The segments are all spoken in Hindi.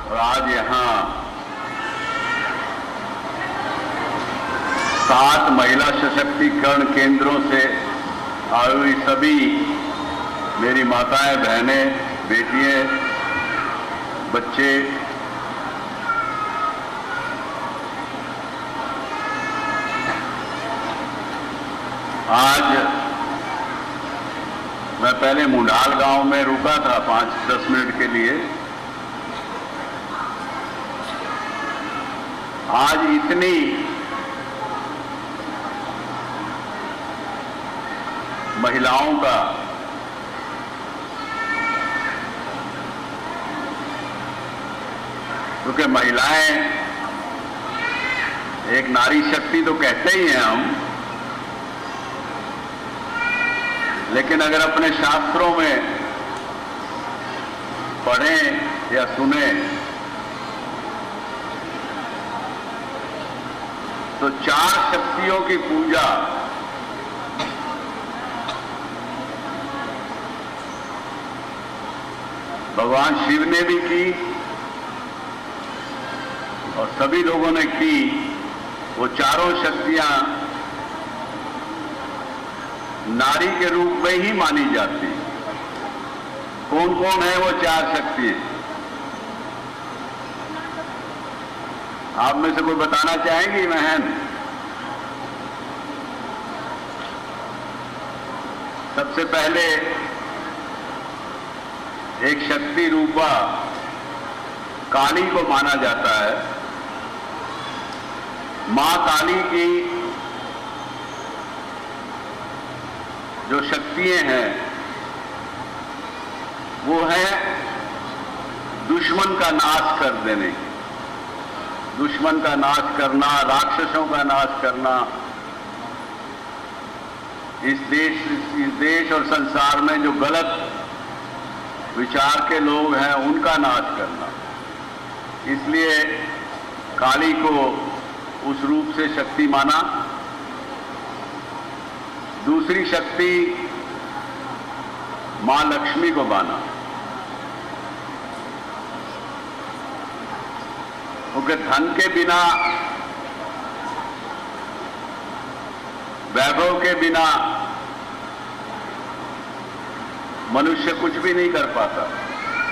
और आज यहाँ 7 महिला सशक्तिकरण केंद्रों से आई हुई सभी मेरी माताएं, बहनें, बेटियां, बच्चे, आज मैं पहले मुंडाल गांव में रुका था 5-10 मिनट के लिए। आज इतनी महिलाओं का क्योंकि महिलाएं एक नारी शक्ति तो कहते ही हैं हम, लेकिन अगर अपने शास्त्रों में पढ़ें या सुने तो 4 शक्तियों की पूजा भगवान शिव ने भी की और सभी लोगों ने की। वो चारों शक्तियां नारी के रूप में ही मानी जाती। कौन कौन है वो 4 शक्तियां? आप में से कोई बताना चाहेंगी बहन? सबसे पहले एक शक्ति रूपा काली को माना जाता है। मां काली की जो शक्तियां हैं वो है दुश्मन का नाश कर देने, दुश्मन का नाश करना, राक्षसों का नाश करना, इस देश और संसार में जो गलत विचार के लोग हैं उनका नाश करना। इसलिए काली को उस रूप से शक्ति माना। दूसरी शक्ति मां लक्ष्मी को माना, क्योंकि धन के बिना, वैभव के बिना मनुष्य कुछ भी नहीं कर पाता,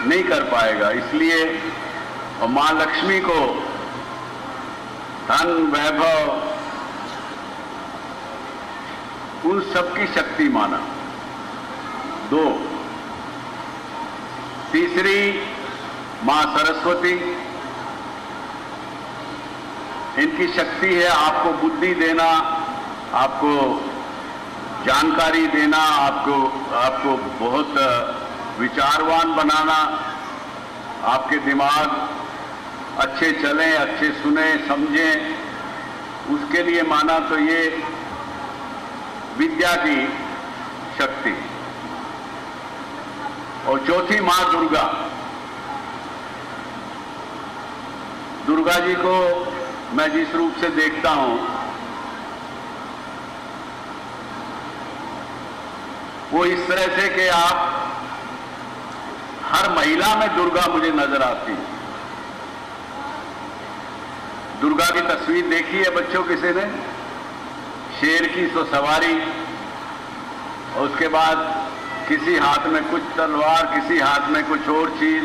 नहीं कर पाएगा। इसलिए और मां लक्ष्मी को धन, वैभव, उन सबकी शक्ति माना। 2, तीसरी मां सरस्वती, इनकी शक्ति है आपको बुद्धि देना, आपको जानकारी देना, आपको बहुत विचारवान बनाना, आपके दिमाग अच्छे चलें, अच्छे सुने, समझें, उसके लिए माना। तो ये विद्या की शक्ति। और चौथी मां दुर्गा। दुर्गा जी को मैं जिस रूप से देखता हूं वो इस तरह से कि आप हर महिला में दुर्गा मुझे नजर आती है। दुर्गा की तस्वीर देखी है बच्चों किसी ने? शेर की तो सवारी, और उसके बाद किसी हाथ में कुछ तलवार, किसी हाथ में कुछ और चीज।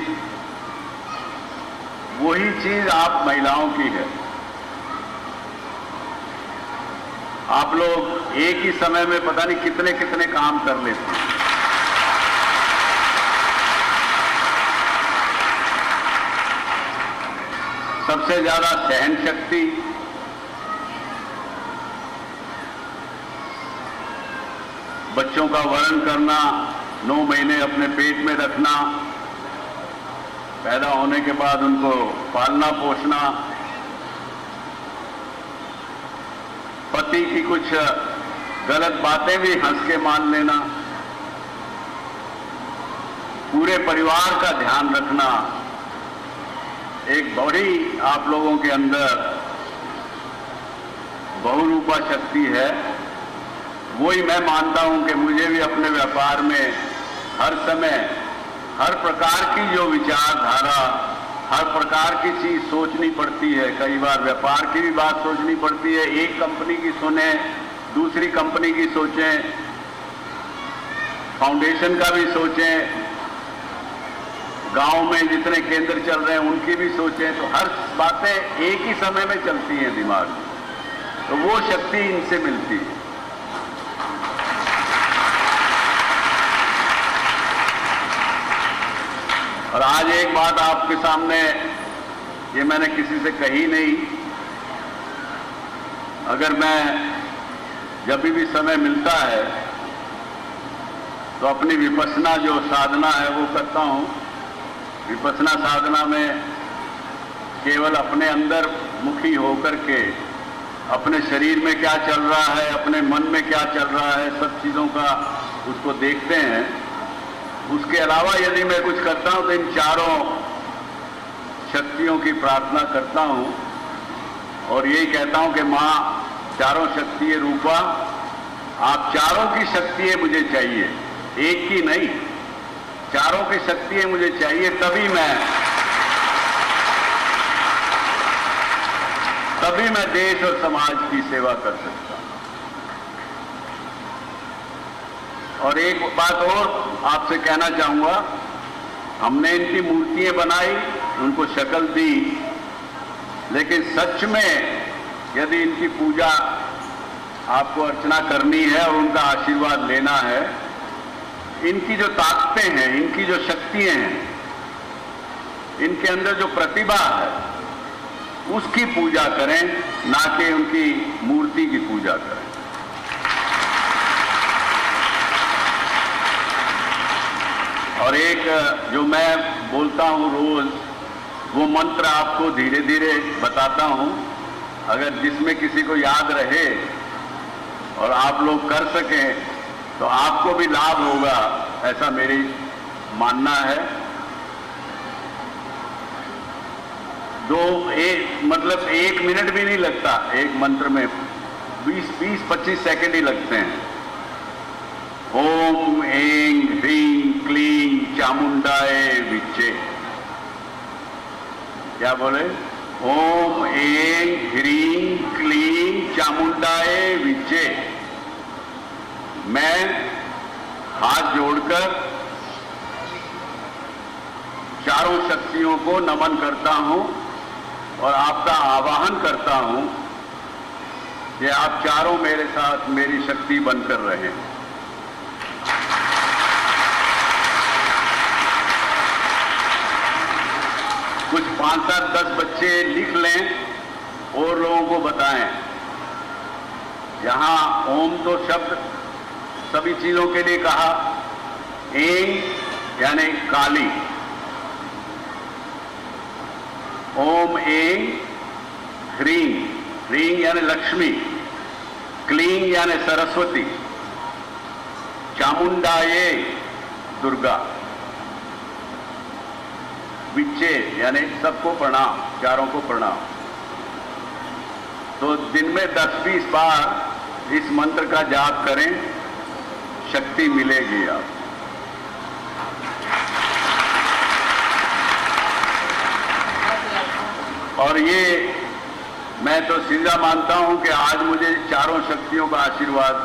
वही चीज आप महिलाओं की है। आप लोग एक ही समय में पता नहीं कितने कितने काम कर लेते हैं। सबसे ज्यादा सहन शक्ति, बच्चों का वरण करना, 9 महीने अपने पेट में रखना, पैदा होने के बाद उनको पालना पोसना, पति की कुछ गलत बातें भी हंस के मान लेना, पूरे परिवार का ध्यान रखना, एक बड़ी आप लोगों के अंदर बहुरूपा शक्ति है। वही मैं मानता हूं कि मुझे भी अपने व्यापार में हर समय हर प्रकार की जो विचारधारा हर प्रकार की चीज सोचनी पड़ती है। कई बार व्यापार की भी बात सोचनी पड़ती है। एक कंपनी की सुने, दूसरी कंपनी की सोचें, फाउंडेशन का भी सोचें, गांव में जितने केंद्र चल रहे हैं उनकी भी सोचें, तो हर बातें एक ही समय में चलती हैं दिमाग में, तो वो शक्ति इनसे मिलती है। और आज एक बात आपके सामने, ये मैंने किसी से कही नहीं, अगर मैं जब भी समय मिलता है तो अपनी विपश्यना जो साधना है वो करता हूँ। विपश्यना साधना में केवल अपने अंदर मुखी होकर के अपने शरीर में क्या चल रहा है, अपने मन में क्या चल रहा है, सब चीज़ों का उसको देखते हैं। उसके अलावा यदि मैं कुछ करता हूं तो इन चारों शक्तियों की प्रार्थना करता हूं और यही कहता हूं कि मां चारों शक्ति रूपा, आप चारों की शक्ति मुझे चाहिए, एक की नहीं, चारों की शक्ति मुझे चाहिए, तभी मैं देश और समाज की सेवा कर सकता हूं। और एक बात और आपसे कहना चाहूंगा, हमने इनकी मूर्तियां बनाई, उनको शक्ल दी, लेकिन सच में यदि इनकी पूजा आपको अर्चना करनी है और उनका आशीर्वाद लेना है, इनकी जो ताकतें हैं, इनकी जो शक्तियां हैं, इनके अंदर जो प्रतिभा है, उसकी पूजा करें, ना कि उनकी मूर्ति की पूजा करें। और एक जो मैं बोलता हूं रोज, वो मंत्र आपको धीरे धीरे बताता हूं, अगर जिसमें किसी को याद रहे और आप लोग कर सकें तो आपको भी लाभ होगा, ऐसा मेरी मानना है। मतलब 1 मिनट भी नहीं लगता, एक मंत्र में 20-25 सेकंड ही लगते हैं। ओम ऐं ह्रीं क्लीं चामुंडाय विच्चे। क्या बोले? ओम ऐं ह्रीं क्लीं चामुंडाय विच्चे। मैं हाथ जोड़कर चारों शक्तियों को नमन करता हूं और आपका आवाहन करता हूं कि आप चारों मेरे साथ मेरी शक्ति बनकर रहें। कुछ 5-7-10 बच्चे लिख लें और लोगों को बताएं। यहां ओम तो शब्द सभी चीजों के लिए कहा, ऐं यानी काली, ओम ऐं ह्रीं, ह्रीं यानी लक्ष्मी, क्लीं यानी सरस्वती, चामुंडाये दुर्गा, विच्चे यानी सबको प्रणाम, चारों को प्रणाम। तो दिन में 10-20 बार इस मंत्र का जाप करें, शक्ति मिलेगी आप। और ये मैं तो सीधा मानता हूं कि आज मुझे चारों शक्तियों का आशीर्वाद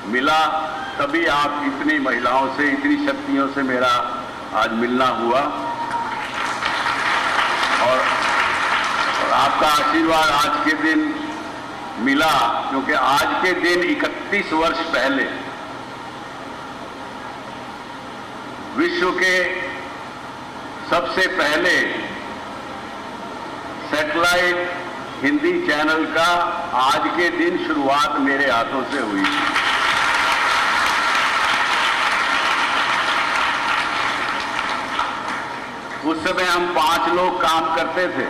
मिला, तभी आप इतनी महिलाओं से, इतनी शक्तियों से मेरा आज मिलना हुआ। और आपका आशीर्वाद आज के दिन मिला, क्योंकि आज के दिन 31 वर्ष पहले विश्व के सबसे पहले सैटेलाइट हिंदी चैनल का आज के दिन शुरुआत मेरे हाथों से हुई। उस समय हम 5 लोग काम करते थे।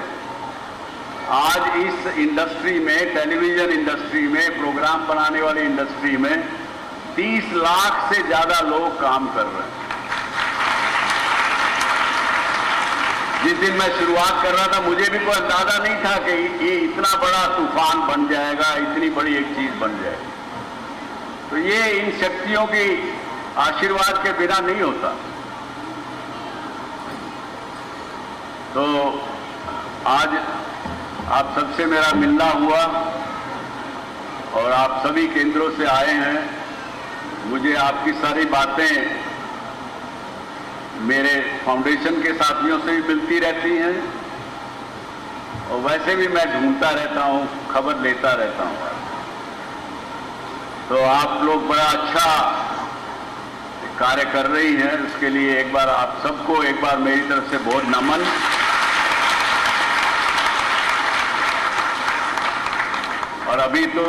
आज इस इंडस्ट्री में, टेलीविजन इंडस्ट्री में, प्रोग्राम बनाने वाली इंडस्ट्री में 30 लाख से ज्यादा लोग काम कर रहे हैं। जिस दिन मैं शुरुआत कर रहा था, मुझे भी कोई अंदाजा नहीं था कि ये इतना बड़ा तूफान बन जाएगा, इतनी बड़ी एक चीज बन जाएगी। तो ये इन शक्तियों की आशीर्वाद के बिना नहीं होता। तो आज आप सबसे मेरा मिलना हुआ और आप सभी केंद्रों से आए हैं। मुझे आपकी सारी बातें मेरे फाउंडेशन के साथियों से भी मिलती रहती हैं और वैसे भी मैं ढूंढता रहता हूं, खबर लेता रहता हूं। तो आप लोग बड़ा अच्छा कार्य कर रही हैं, उसके लिए एक बार आप सबको एक बार मेरी तरफ से बहुत नमन। और अभी तो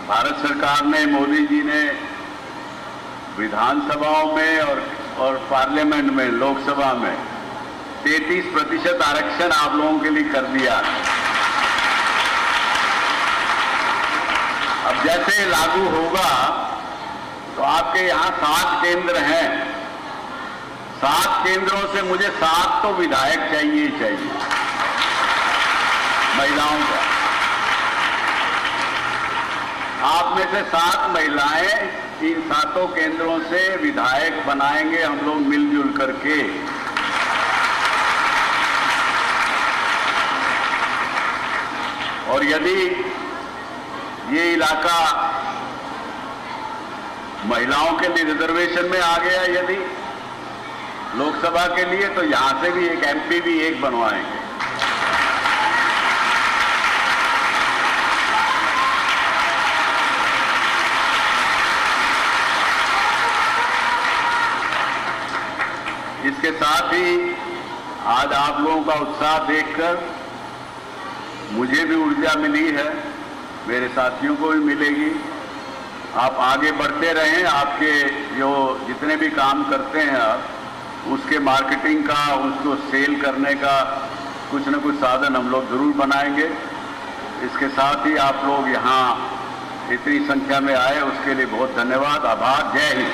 भारत सरकार ने, मोदी जी ने विधानसभाओं में और पार्लियामेंट में, लोकसभा में 33% आरक्षण आप लोगों के लिए कर दिया। अब जैसे लागू होगा तो आपके यहाँ 7 केंद्र हैं। 7 केंद्रों से मुझे 7 तो विधायक चाहिए ही चाहिए महिलाओं का। आप में से 7 महिलाएं इन 7 केंद्रों से विधायक बनाएंगे हम लोग मिलजुल करके। और यदि ये इलाका महिलाओं के लिए रिजर्वेशन में आ गया, यदि लोकसभा के लिए, तो यहां से भी एक एमपी भी एक बनवाएंगे। इसके साथ ही आज आप लोगों का उत्साह देखकर मुझे भी ऊर्जा मिली है, मेरे साथियों को भी मिलेगी। आप आगे बढ़ते रहें, आपके जो जितने भी काम करते हैं आप, उसके मार्केटिंग का, उसको सेल करने का कुछ न कुछ साधन हम लोग जरूर बनाएंगे। इसके साथ ही आप लोग यहाँ इतनी संख्या में आए, उसके लिए बहुत धन्यवाद, आभार, जय हिंद।